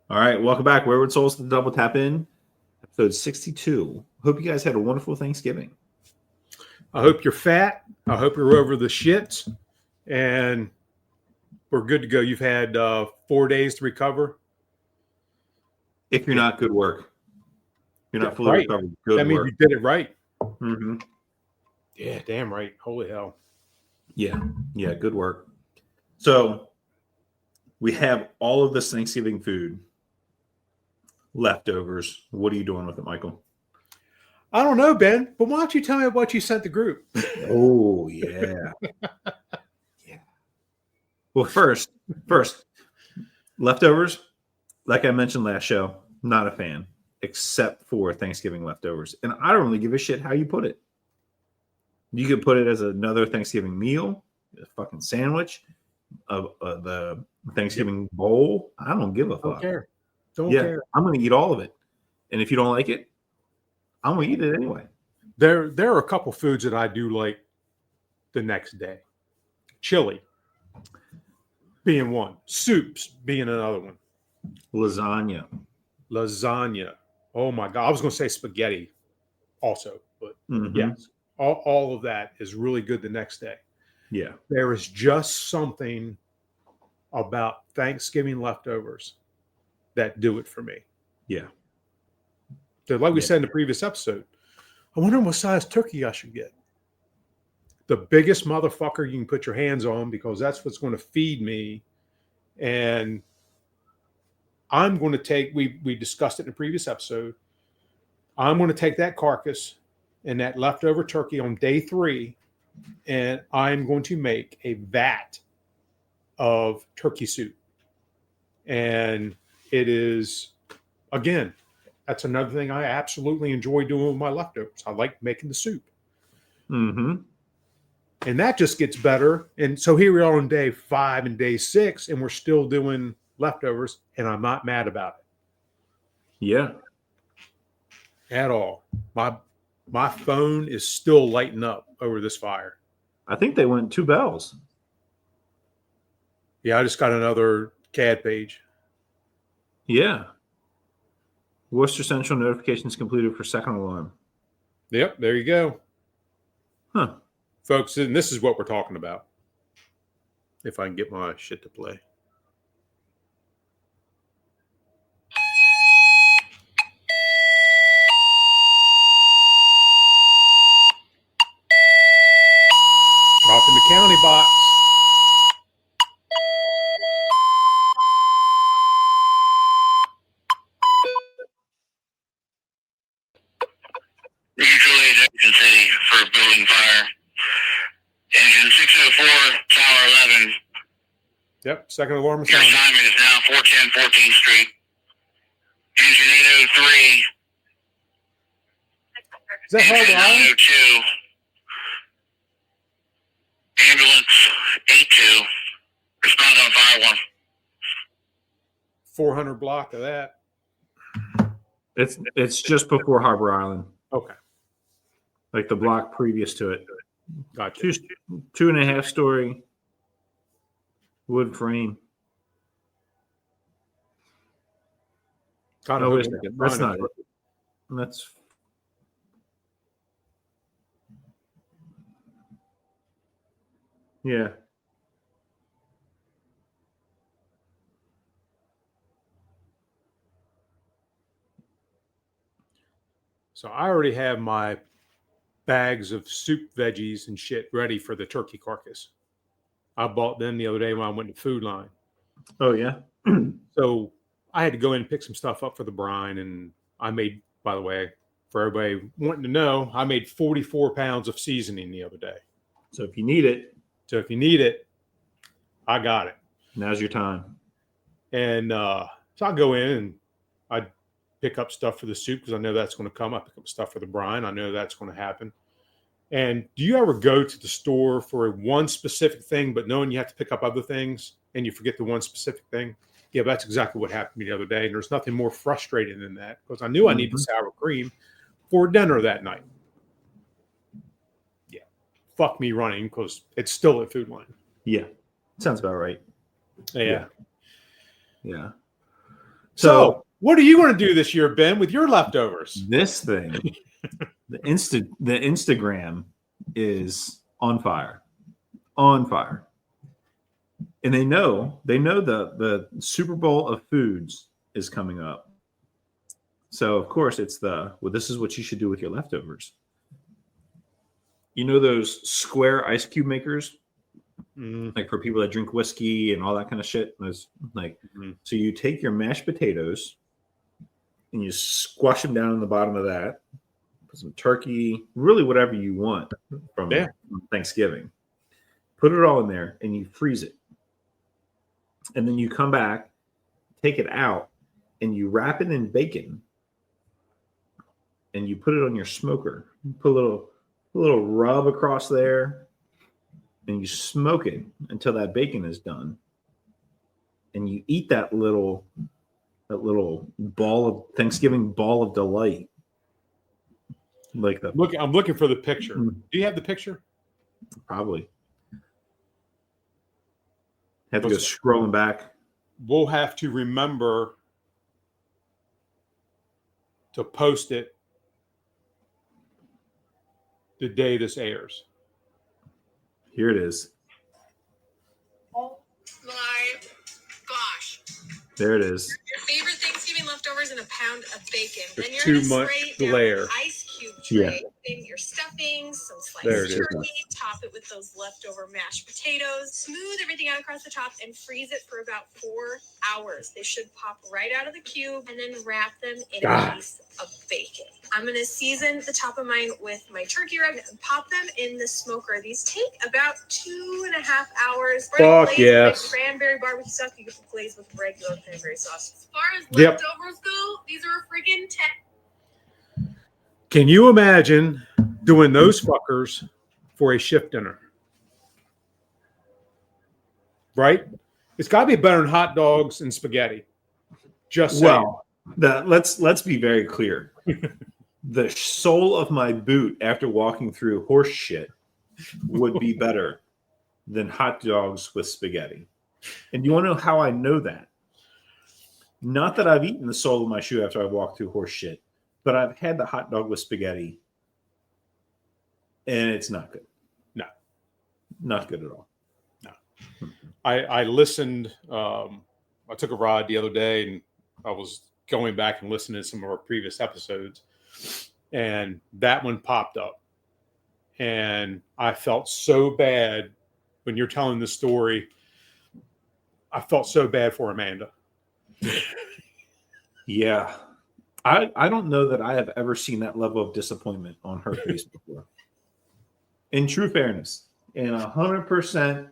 All right, welcome back. Wayward Souls to the Double Tap In, episode 62. Hope you guys had a wonderful Thanksgiving. I hope you're fat. I hope you're over the shits. And we're good to go. You've had 4 days to recover. If you're not, good work. You're not fully right. recovered. Good that means work. you did it right. Mm-hmm. Yeah, damn right. Holy hell. Yeah, good work. So we have all of this Thanksgiving food, leftovers. What are you doing with it, Michael? I don't know, Ben, but why don't you tell me what you sent the group? Oh, yeah. Yeah. Well, first, leftovers, like I mentioned last show, not a fan, except for Thanksgiving leftovers. And I don't really give a shit how you put it. You could put it as another Thanksgiving meal, a fucking sandwich, the Thanksgiving bowl. I don't give a fuck. Don't care. Don't care. I'm going to eat all of it. And if you don't like it, I'm going to eat it anyway. There are a couple foods that I do like the next day. Chili being one. Soups being another one. Lasagna. Oh, my God. I was going to say spaghetti also. But yes, all of that is really good the next day. Yeah. There is just something about Thanksgiving leftovers that do it for me. Yeah. So like we said in the previous episode, I wonder what size turkey I should get. The biggest motherfucker you can put your hands on, because that's what's going to feed me. And I'm going to take, we discussed it in the previous episode, I'm going to take that carcass and that leftover turkey on day 3, and I'm going to make a vat of turkey soup. And it is, again, that's another thing I absolutely enjoy doing with my leftovers. I like making the soup. Mm-hmm. And that just gets better. And so here we are on day 5 and day 6, and we're still doing leftovers, and I'm not mad about it. Yeah. At all. My phone is still lighting up over this fire. I think they went 2 bells. Yeah, I just got another CAD page. Yeah. Worcester Central notifications completed for second alarm. Yep, there you go. Huh. Folks, and this is what we're talking about. If I can get my shit to play. Off in the county box. Mutual aid Junction City for building fire. Engine 604, Tower 11. Yep, second alarm Your assignment. assignment is now 410 14th Street. Engine 803. Is that Harbor Engine Island? 902. Ambulance 82. Respond on fire 1. 400 block of that. It's just before Harbor Island. Okay. Like the block previous to it. Gotcha. 2.5 story wood frame. God, Oh, wait a second. That's not it. That's yeah. So I already have my bags of soup veggies and shit ready for the turkey carcass. I bought them the other day when I went to Food Line. Oh yeah. So I had to go in and pick some stuff up for the brine. And I made, by the way, for everybody wanting to know, I made 44 pounds of seasoning the other day. So if you need it, I got it. now's your time. And so I go in and I pick up stuff for the soup because I know that's going to come. I pick up stuff for the brine. I know that's going to happen. And do you ever go to the store for one specific thing, but knowing you have to pick up other things and you forget the one specific thing? Yeah, that's exactly what happened to me the other day. And there's nothing more frustrating than that because I knew I needed sour cream for dinner that night. Yeah. Fuck me running because it's still at Food Line. Yeah. Sounds about right. Yeah. Yeah. So, what are you going to do this year, Ben, with your leftovers? This thing, the Instagram is on fire, and they know the Super Bowl of foods is coming up. So of course it's this is what you should do with your leftovers. You know those square ice cube makers, like for people that drink whiskey and all that kind of shit. Those so you take your mashed potatoes and you squash them down in the bottom of that. Put some turkey, really whatever you want from Thanksgiving. Put it all in there and you freeze it. And then you come back, take it out, and you wrap it in bacon. And you put it on your smoker. You put a little rub across there, and you smoke it until that bacon is done. And you eat that little ball of Thanksgiving ball of delight. Like the I'm looking for the picture. Do you have the picture? Probably. Have to go scrolling back. We'll have to remember to post it the day this airs. Here it is. Oh my gosh. There it is. Your favorite Thanksgiving leftovers and a pound of bacon. There's Then you're too gonna much spray glare. down an ice cube tray in your stuffings, some There it sliced is. turkey, top it with those leftover mashed potatoes, smooth everything out across the top, and freeze it for about 4 hours. They should pop right out of the cube, and then wrap them in a piece of bacon. I'm gonna season the top of mine with my turkey rub and pop them in the smoker. These take about 2.5 hours. Fuck yes. Cranberry barbecue sauce. You can glaze with regular cranberry sauce. As far as Yep. leftovers go, these are a friggin' 10. Can you imagine doing those fuckers for a shift dinner? Right? It's got to be better than hot dogs and spaghetti. Just saying. Well, let's be very clear. The sole of my boot after walking through horse shit would be better than hot dogs with spaghetti. And you want to know how I know that? Not that I've eaten the sole of my shoe after I've walked through horse shit, but I've had the hot dog with spaghetti, and it's not good. No. Not good at all. No. I listened. I took a ride the other day, and I was going back and listening to some of our previous episodes, and that one popped up. And I felt so bad when you're telling the story. I felt so bad for Amanda. Yeah. I don't know that I have ever seen that level of disappointment on her face before. In true fairness, in 100%.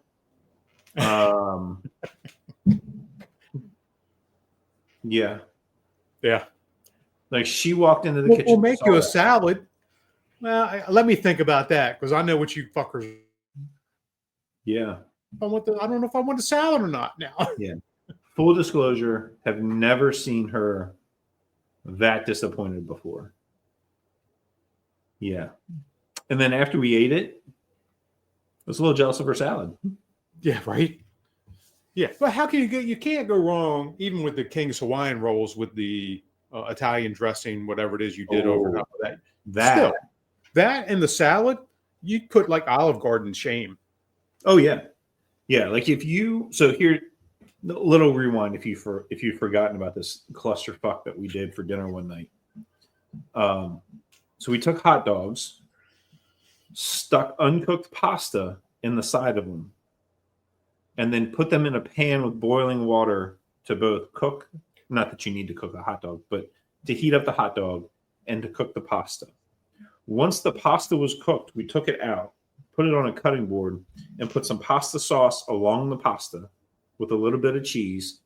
Yeah. Yeah. Like she walked into the kitchen. We'll make you a salad. Well, let me think about that because I know what you fuckers. Yeah. I don't know if I want a salad or not now. Yeah. Full disclosure, have never seen her that disappointed before. Yeah. And then after we ate it, I was a little jealous of her salad. Yeah, right. Yeah, but how can you can't go wrong even with the King's Hawaiian rolls with the Italian dressing, whatever it is you did over top of that. Still, that and the salad, you'd put like Olive Garden shame. Oh yeah. Yeah, like here a little rewind if you've forgotten about this clusterfuck that we did for dinner one night. So we took hot dogs, stuck uncooked pasta in the side of them, and then put them in a pan with boiling water to both cook, not that you need to cook a hot dog, but to heat up the hot dog and to cook the pasta. Once the pasta was cooked, we took it out, put it on a cutting board, and put some pasta sauce along the pasta with a little bit of cheese,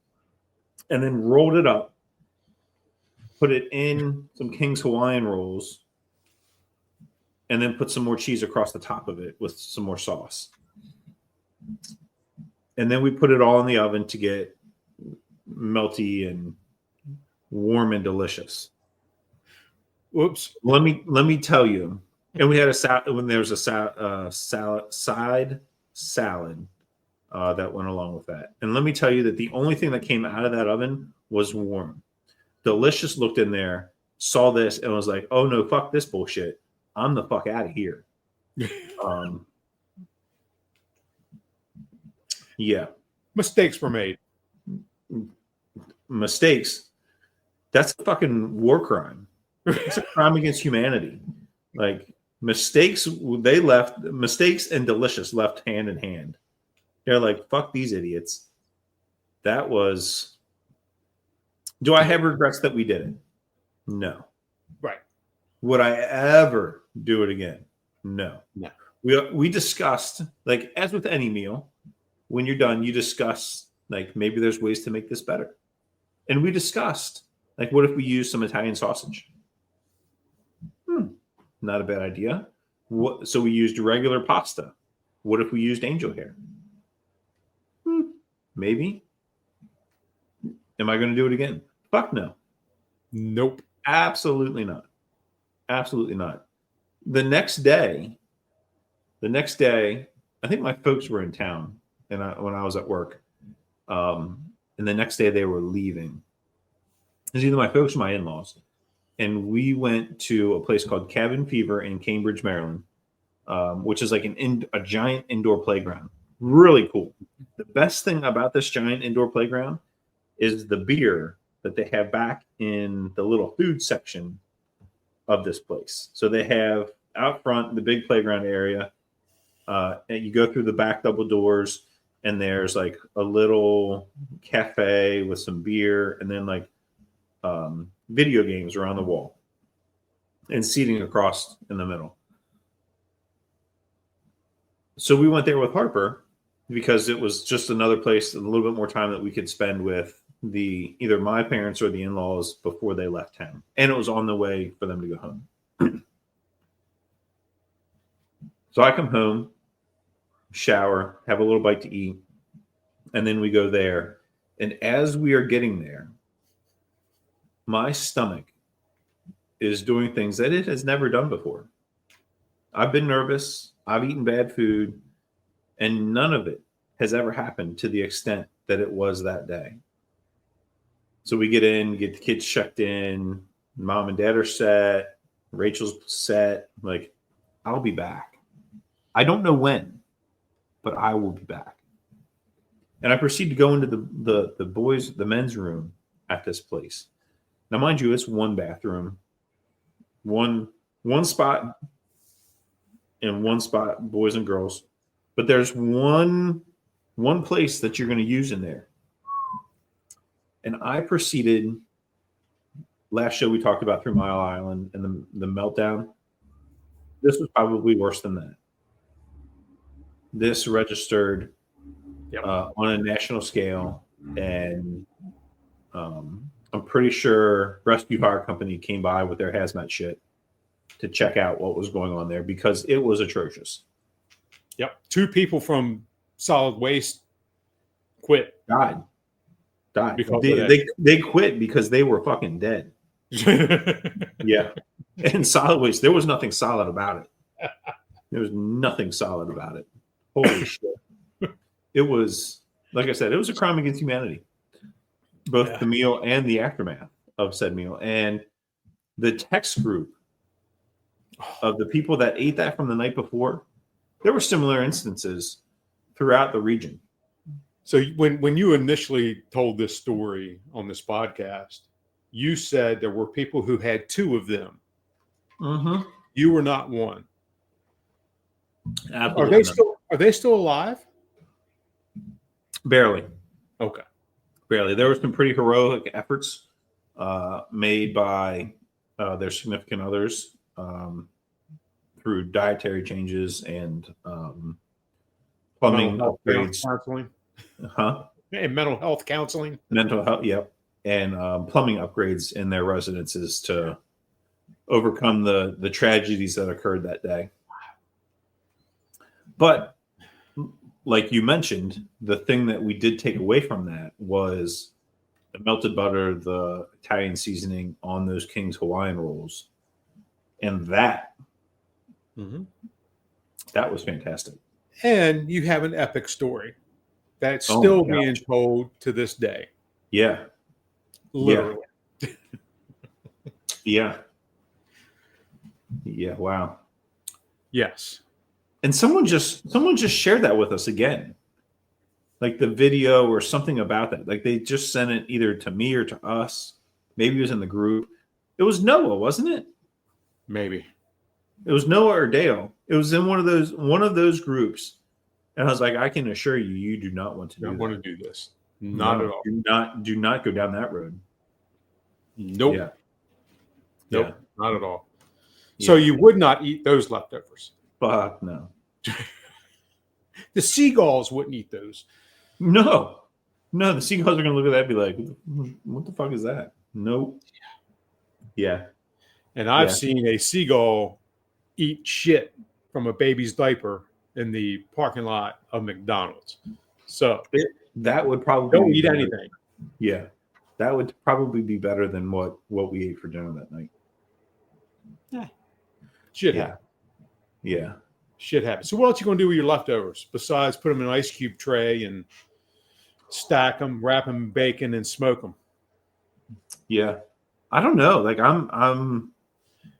and then rolled it up, put it in some King's Hawaiian rolls, and then put some more cheese across the top of it with some more sauce. And then we put it all in the oven to get melty and warm and delicious. Whoops. Let me tell you. And we had a salad when there was a side salad that went along with that. And let me tell you that the only thing that came out of that oven was warm. Delicious looked in there, saw this, and was like, "Oh no, fuck this bullshit. I'm the fuck out of here." Yeah. Mistakes were made. Mistakes. That's a fucking war crime. It's a crime against humanity. Like mistakes and Delicious left hand in hand. They're like, fuck these idiots. That was. Do I have regrets that we did it? No. Right. Would I ever do it again? No. No. We discussed, like, as with any meal, when you're done, you discuss, like, maybe there's ways to make this better. And we discussed, like, what if we use some Italian sausage? Not a bad idea. So we used regular pasta. What if we used angel hair? Maybe. Am I going to do it again? Fuck no. Nope. Absolutely not. Absolutely not. The next day, I think my folks were in town, and when I was at work, and the next day they were leaving. It was either my folks or my in-laws, and we went to a place called Cabin Fever in Cambridge, Maryland, which is like a giant indoor playground. Really cool. The best thing about this giant indoor playground is the beer that they have back in the little food section of this place. So they have out front the big playground area, and you go through the back double doors, and there's like a little cafe with some beer, and then like video games around the wall, and seating across in the middle. So we went there with Harper because it was just another place, a little bit more time that we could spend with either my parents or the in-laws before they left town. And it was on the way for them to go home. So I come home, shower, have a little bite to eat, and then we go there. And as we are getting there, my stomach is doing things that it has never done before. I've been nervous. I've eaten bad food, and none of it has ever happened to the extent that it was that day. So we get in, get the kids checked in. Mom and dad are set. Rachel's set. Like, I'll be back. I don't know when, but I will be back. And I proceed to go into the men's room at this place. Now, mind you, it's one bathroom, one spot, and one spot, boys and girls. But there's one place that you're going to use in there. And I proceeded, last show we talked about 3 Mile Island and the meltdown. This was probably worse than that. This registered on a national scale, and I'm pretty sure Rescue Fire Company came by with their hazmat shit to check out what was going on there because it was atrocious. Yep. 2 people from solid waste quit. Died. They quit because they were fucking dead. Yeah. And solid waste, there was nothing solid about it. There was nothing solid about it. Holy shit. It was, like I said, it was a crime against humanity. Both the meal and the aftermath of said meal. And the text group of the people that ate that from the night before, there were similar instances throughout the region. So when you initially told this story on this podcast, you said there were people who had 2 of them. Mm-hmm. You were not one. Absolutely. Are they still alive? Barely. Okay. Barely. There were some pretty heroic efforts made by their significant others through dietary changes and plumbing upgrades. Counseling. And mental health counseling. Mental health, yep. And plumbing upgrades in their residences to overcome the tragedies that occurred that day. But like you mentioned, the thing that we did take away from that was the melted butter, the Italian seasoning on those King's Hawaiian rolls. And that was fantastic. And you have an epic story that's still being told to this day. Yeah. Literally. Yeah. Yeah. Wow. Yes. And someone just shared that with us again. Like the video or something about that. Like they just sent it either to me or to us. Maybe it was in the group. It was Noah, wasn't it? Maybe. It was Noah or Dale. It was in one of those groups. And I was like, I can assure you, you do not want to Don't do want that. to do this. Not No, at all. Do not go down that road. Nope. Yeah. Nope. Yeah. Not at all. So Yeah. you would not eat those leftovers. Fuck no. The seagulls wouldn't eat those. No. No, the seagulls are gonna look at that and be like, what the fuck is that? Nope. Yeah. And I've Yeah. seen a seagull eat shit from a baby's diaper in the parking lot of McDonald's. So That would probably don't be eat better. anything. Yeah. That would probably be better than what we ate for dinner that night. Shit Yeah. happens. Yeah. Shit happens. So what else you gonna do with your leftovers besides put them in an ice cube tray and stack them, wrap them in bacon, and smoke them? Yeah. I don't know. Like I'm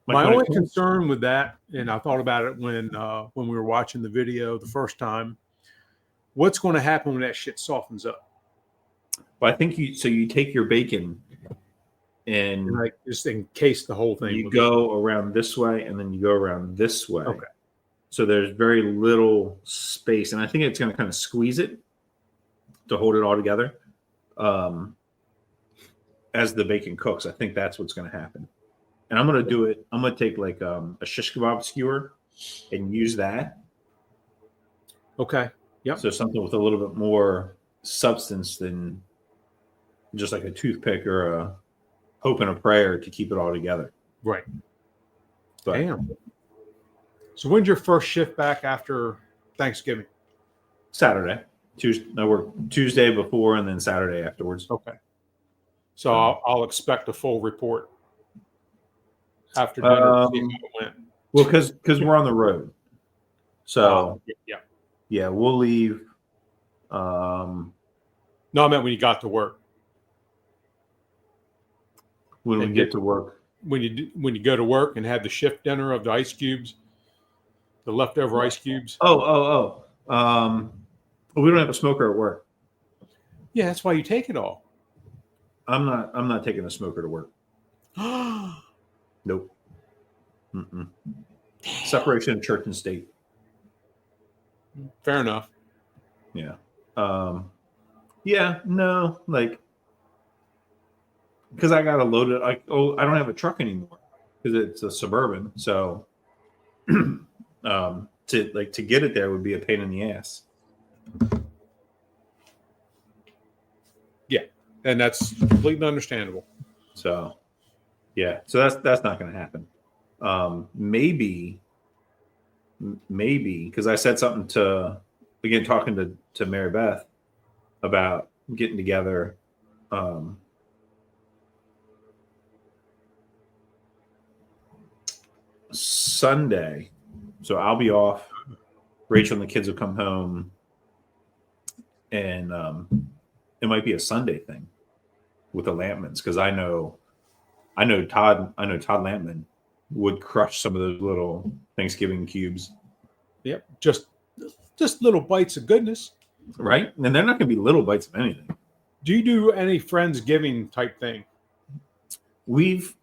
like My when it only comes- concern with that, and I thought about it when we were watching the video the first time, what's going to happen when that shit softens up? Well, I think you take your bacon and And like just encase the whole thing. you with go around this way and then you go around this way. Okay. So there's very little space, and I think it's going to kind of squeeze it to hold it all together. As the bacon cooks, I think that's what's going to happen. And I'm going to do it. I'm going to take like a shish kebab skewer and use that. Okay. Yep. So something with a little bit more substance than just like a toothpick or a hope and a prayer to keep it all together. Right. But Damn. So when's your first shift back after Thanksgiving? Saturday, Tuesday. I work Tuesday before and then Saturday afterwards. Okay. So I'll expect a full report after dinner to see how it went. Well, because we're on the road, so Yeah. we'll leave. No, I meant when you got to work. When we And get to work. When you go to work and have the shift dinner of the ice cubes, the leftover ice cubes. Oh. We don't have a smoker at work. Yeah, that's why you take it all. I'm not taking a smoker to work. Nope. Mm-mm. Separation of church and state. Fair enough. Yeah. Yeah. No. Like, because I got to load it. I don't have a truck anymore because it's a Suburban. So, to get it there would be a pain in the ass. Yeah, and that's completely understandable. So, yeah. So that's not going to happen. Maybe because I said something talking to Mary Beth about getting together. Sunday, so I'll be off. Rachel and the kids will come home, and it might be a Sunday thing with the Lampmans because I know Todd Lampman would crush some of those little Thanksgiving cubes. Yep, just little bites of goodness. Right, and they're not going to be little bites of anything. Do you do any Friendsgiving type thing? We've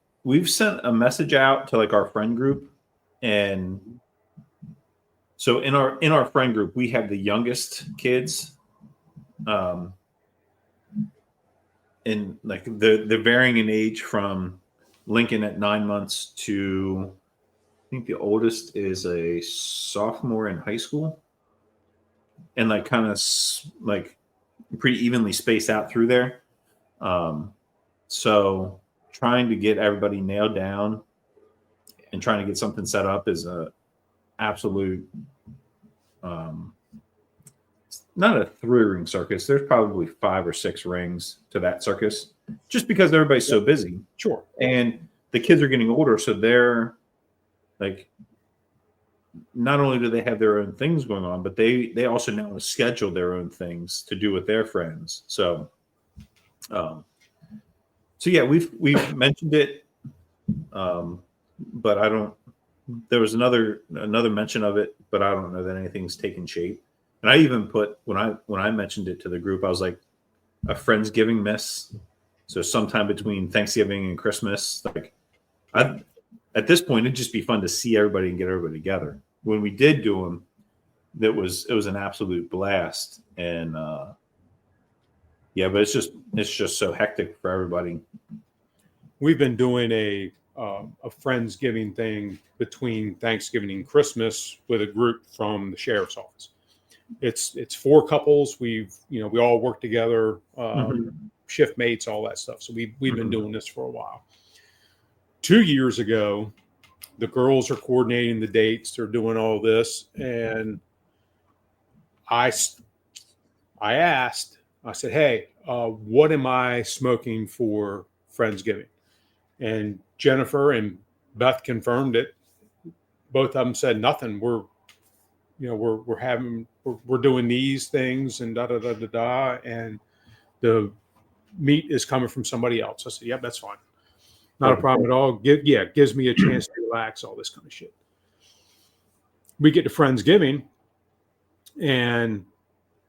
sent a message out to like our friend group, and so in our friend group we have the youngest kids, and like the varying in age from Lincoln at 9 months to I think the oldest is a sophomore in high school, and like kind of like pretty evenly spaced out through there. So trying to get everybody nailed down and trying to get something set up is a absolute not a 3-ring circus. There's probably 5 or 6 rings to that circus just because everybody's so busy. Sure. And the kids are getting older, so they're like, not only do they have their own things going on, but they also now schedule their own things to do with their friends. So So yeah, we've mentioned it, but I don't. There was another mention of it, but I don't know that anything's taken shape. And I even put when I mentioned it to the group, I was like, a Friendsgiving miss. So sometime between Thanksgiving and Christmas, like at this point, it'd just be fun to see everybody and get everybody together. When we did do them, it was an absolute blast. And yeah, but it's just so hectic for everybody. We've been doing a Friendsgiving thing between Thanksgiving and Christmas with a group from the sheriff's office. It's 4 couples. We all work together, shift mates, all that stuff. So we've been doing this for a while. 2 years ago, the girls are coordinating the dates. They're doing all this, and I asked. I said, "Hey, what am I smoking for Friendsgiving?" And Jennifer and Beth confirmed it. Both of them said nothing. We're doing these things and da da da da da, and the meat is coming from somebody else. I said, "Yep, that's fine, not a problem at all." Gives me a chance to relax, all this kind of shit. We get to Friendsgiving, and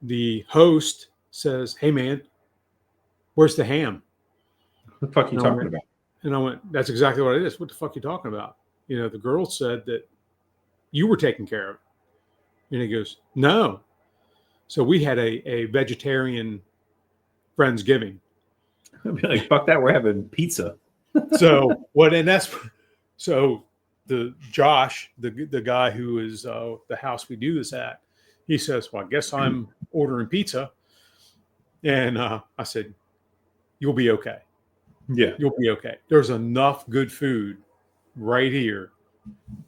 the host says, "Hey man, where's the ham?" What the fuck are you talking about? And I went, "That's exactly what it is. What the fuck are you talking about?" The girl said that you were taking care of it. And he goes, "No." So we had a vegetarian Friendsgiving. I'd be like, fuck that, we're having pizza. So the Josh, the guy who is the house we do this at, he says, "Well, I guess I'm ordering pizza." And I said, "You'll be okay. Yeah. You'll be okay. There's enough good food right here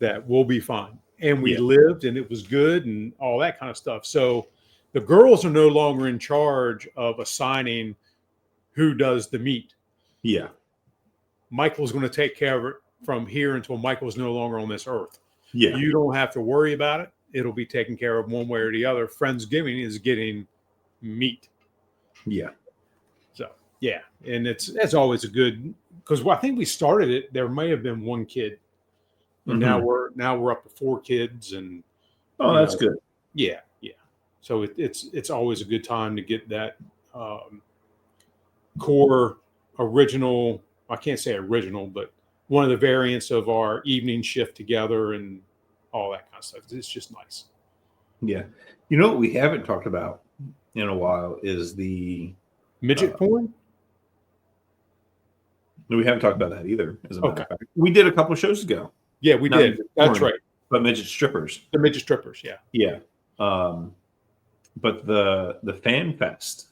that we'll be fine." And we lived, and it was good, and all that kind of stuff. So the girls are no longer in charge of assigning who does the meat. Yeah. Michael's going to take care of it from here until Michael's no longer on this earth. Yeah. You don't have to worry about it. It'll be taken care of one way or the other. Friendsgiving is getting meat. Yeah. So, yeah. And that's always a good, because I think we started it, there may have been 1 kid. And now we're up to 4 kids, and that's good. Yeah. So it's always a good time to get that core original. I can't say original, but one of the variants of our evening shift together and all that kind of stuff. It's just nice. Yeah. You know what we haven't talked about in a while is the midget porn. No, we haven't talked about that either. As a matter of fact, we did a couple of shows ago. Yeah, we did. That's right. But midget strippers. The midget strippers, yeah. Yeah. But the fan fest.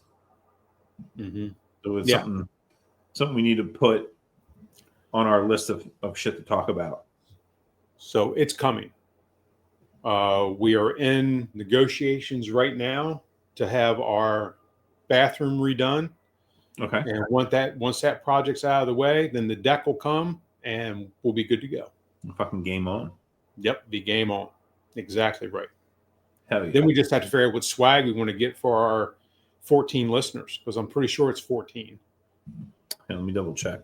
So it's something we need to put on our list of shit to talk about. So it's coming. We are in negotiations right now to have our bathroom redone. Okay. And once that project's out of the way, then the deck will come and we'll be good to go. Fucking game on. Yep, be game on. Exactly right. Hell yeah. Then we just have to figure out what swag we want to get for our 14 listeners, because I'm pretty sure it's 14. Hey, let me double check.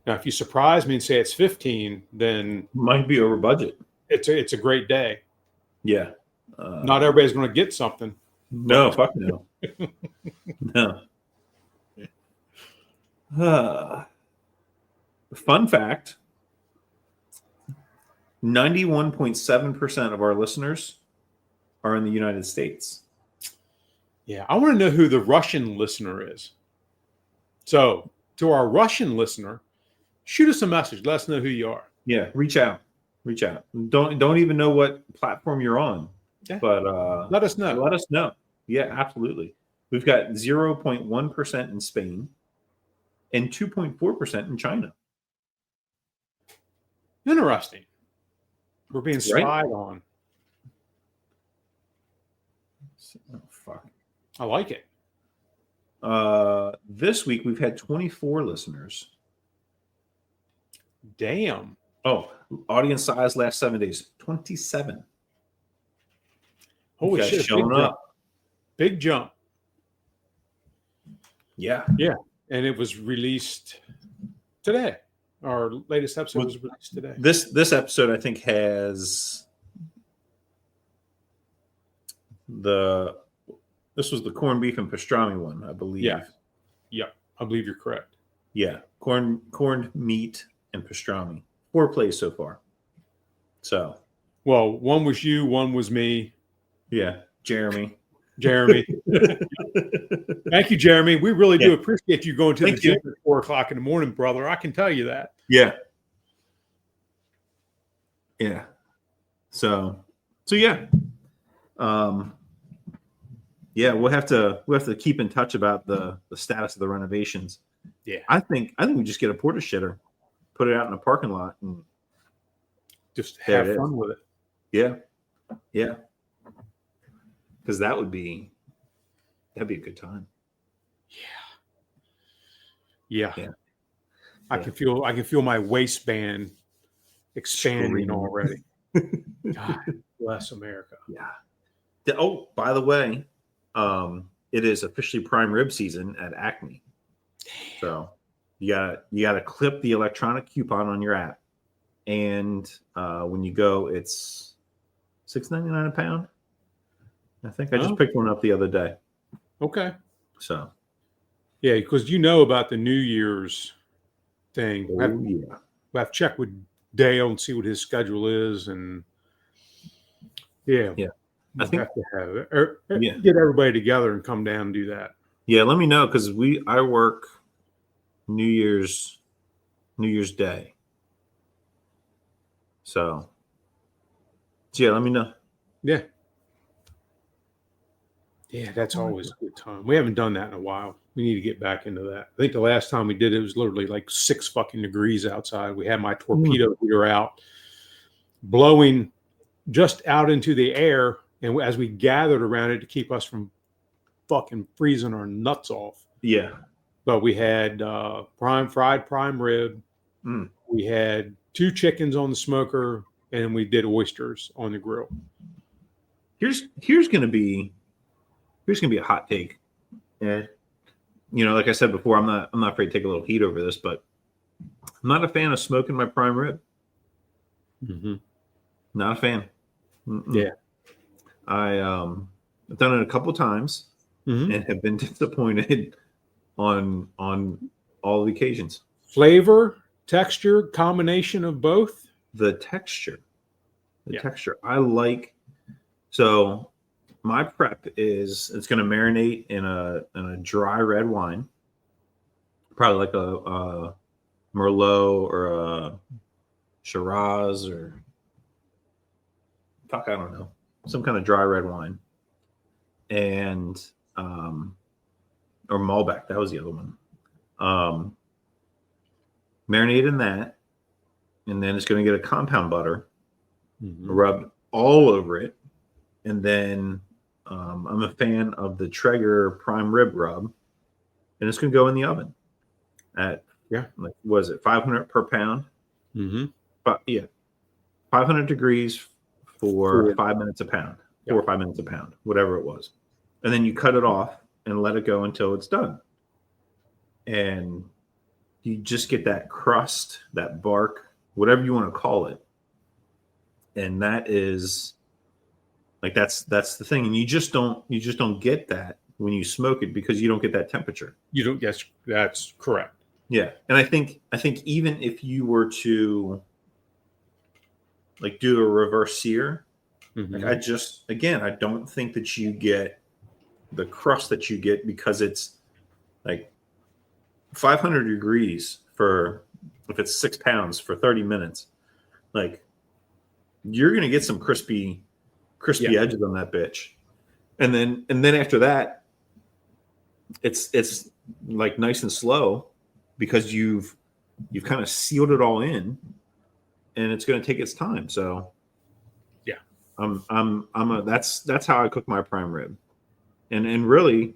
Now, if you surprise me and say it's 15, then might be over budget. It's a great day. Yeah. Not everybody's going to get something. No, fuck no. No. Fun fact: 91.7% of our listeners are in the United States. Yeah, I want to know who the Russian listener is. So, to our Russian listener, shoot us a message. Let us know who you are. Yeah, reach out. Don't even know what platform you're on, but let us know. Let us know. Yeah, absolutely. We've got 0.1% in Spain and 2.4% in China. Interesting. We're being spied on. Oh, fuck. I like it. This week we've had 24 listeners. Damn. Oh, audience size last 7 days, 27. Holy shit. Showing up. Big jump. Yeah. And it was released today. Our latest episode was released today. This episode, I think, has this was the corned beef and pastrami one, I believe. Yeah, I believe you're correct. Yeah, corned meat and pastrami. 4 plays so far. So, well, one was you, one was me. Yeah, Jeremy. Thank you, Jeremy. We really do appreciate you going to the gym at 4 o'clock in the morning, brother. I can tell you that. Yeah. So yeah. Yeah, we'll have to keep in touch about the status of the renovations. Yeah. I think we just get a porta shitter, put it out in a parking lot, and just have fun with it. Yeah. Because that'd be a good time. Yeah. I can feel my waistband expanding already. God bless America. Yeah. Oh, by the way, it is officially prime rib season at Acme. So you gotta clip the electronic coupon on your app, and when you go, it's $6.99 a pound. I think I just picked one up the other day. Okay. So yeah, because you know about the New Year's thing. Oh, we'll have to check with Dale and see what his schedule is, and I think have to have it. Get everybody together and come down and do that. Yeah, let me know, because I work New Year's Day. So yeah, let me know. Yeah. Yeah, that's always a good time. We haven't done that in a while. We need to get back into that. I think the last time we did it was literally like 6 fucking degrees outside. We had my torpedo heater out, blowing just out into the air, and as we gathered around it to keep us from fucking freezing our nuts off. Yeah. But we had fried prime rib. We had 2 chickens on the smoker, and we did oysters on the grill. Here's gonna be a hot take. Yeah. Like I said before, I'm not afraid to take a little heat over this, but I'm not a fan of smoking my prime rib. Mm-hmm. Not a fan. Mm-mm. Yeah. I've done it a couple times and have been disappointed on all the occasions. Flavor, texture, combination of both. The texture. I like. So my prep is it's going to marinate in a dry red wine, probably like a Merlot or a Shiraz or I don't know, some kind of dry red wine, and or Malbec. That was the other one. Marinate in that, and then it's going to get a compound butter rubbed all over it, and then I'm a fan of the Traeger prime rib rub, and it's going to go in the oven at like, what is it, 500 per pound? But 500 degrees for 5 minutes a pound, 4 or 5 minutes a pound, whatever it was, and then you cut it off and let it go until it's done, and you just get that crust, that bark, whatever you want to call it, and that is like that's the thing, and you just don't get that when you smoke it because you don't get that temperature. You don't. Yes, that's correct. Yeah, and I think even if you were to like do a reverse sear, like I don't think that you get the crust that you get because it's like 500 degrees for if it's 6 pounds for 30 minutes, like you're gonna get some crispy edges on that bitch, and then after that, it's like nice and slow because you've kind of sealed it all in, and it's going to take its time. So that's how I cook my prime rib, and really,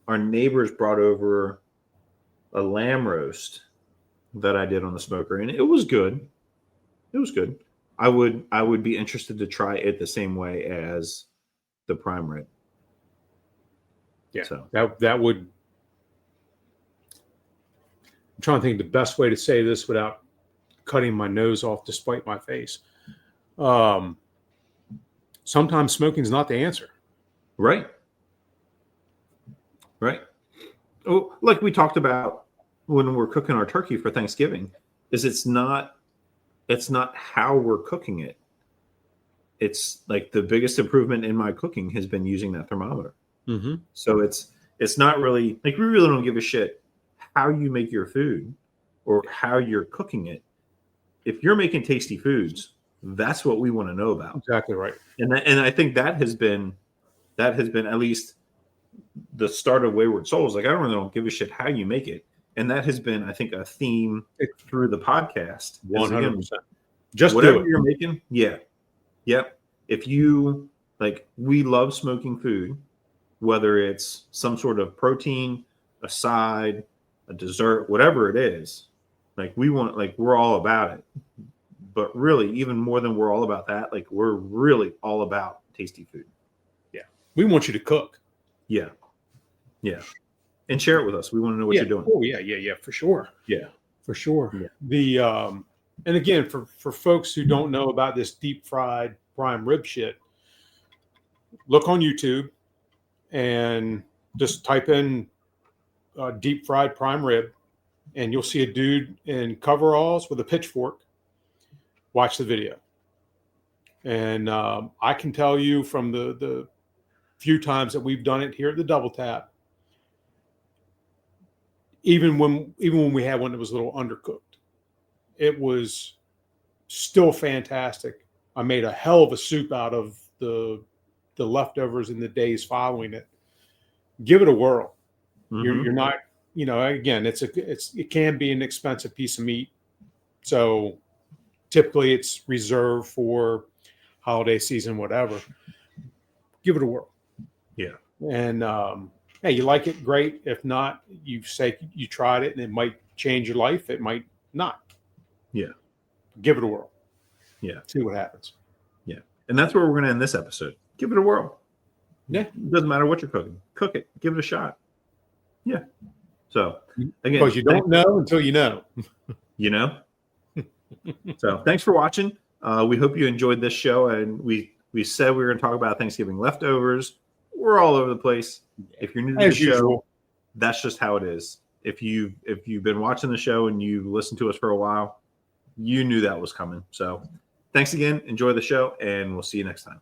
our neighbors brought over a lamb roast that I did on the smoker, and it was good. It was good. I would be interested to try it the same way as the prime rib. Yeah. So That would. I'm trying to think the best way to say this without cutting my nose off to spite my face. Sometimes smoking is not the answer. right. Oh, like we talked about when we're cooking our turkey for Thanksgiving, is it's not how we're cooking it. It's like the biggest improvement in my cooking has been using that thermometer. Mm-hmm. So it's not really like we really don't give a shit how you make your food or how you're cooking it. If you're making tasty foods, that's what we want to know about. Exactly right. And I think that has been at least the start of Wayward Souls. Like I don't give a shit how you make it, and that has been, I think, a theme through the podcast. 100%. Just whatever do it. you're making, yep. If you like, we love smoking food, whether it's some sort of protein, a side, a dessert, whatever it is. Like we're all about it. But really, even more than we're all about that, like we're really all about tasty food. Yeah, we want you to cook. Yeah, and share it with us. We want to know what you're doing. Oh yeah, for sure. Yeah, for sure. Yeah. The and again, for folks who don't know about this deep fried prime rib shit, look on YouTube and just type in deep fried prime rib, and you'll see a dude in coveralls with a pitchfork. Watch the video, and I can tell you from the few times that we've done it here at the Double Tap, even when we had one that was a little undercooked, it was still fantastic. I made a hell of a soup out of the leftovers in the days following it. Give it a whirl. Mm-hmm. You're not, again, it can be an expensive piece of meat, so typically it's reserved for holiday season, whatever. Give it a whirl. Yeah. And hey, you like it, great. If not, you say you tried it and it might change your life. It might not. Yeah. Give it a whirl. Yeah. See what happens. Yeah. And that's where we're going to end this episode. Give it a whirl. Yeah. It doesn't matter what you're cooking. Cook it. Give it a shot. Yeah. So, again, because you don't know until you know. So, thanks for watching. We hope you enjoyed this show. And we said we were going to talk about Thanksgiving leftovers. We're all over the place. If you're new to the show, that's just how it is. If you've been watching the show and you listened to us for a while, you knew that was coming. So thanks again. Enjoy the show, and we'll see you next time.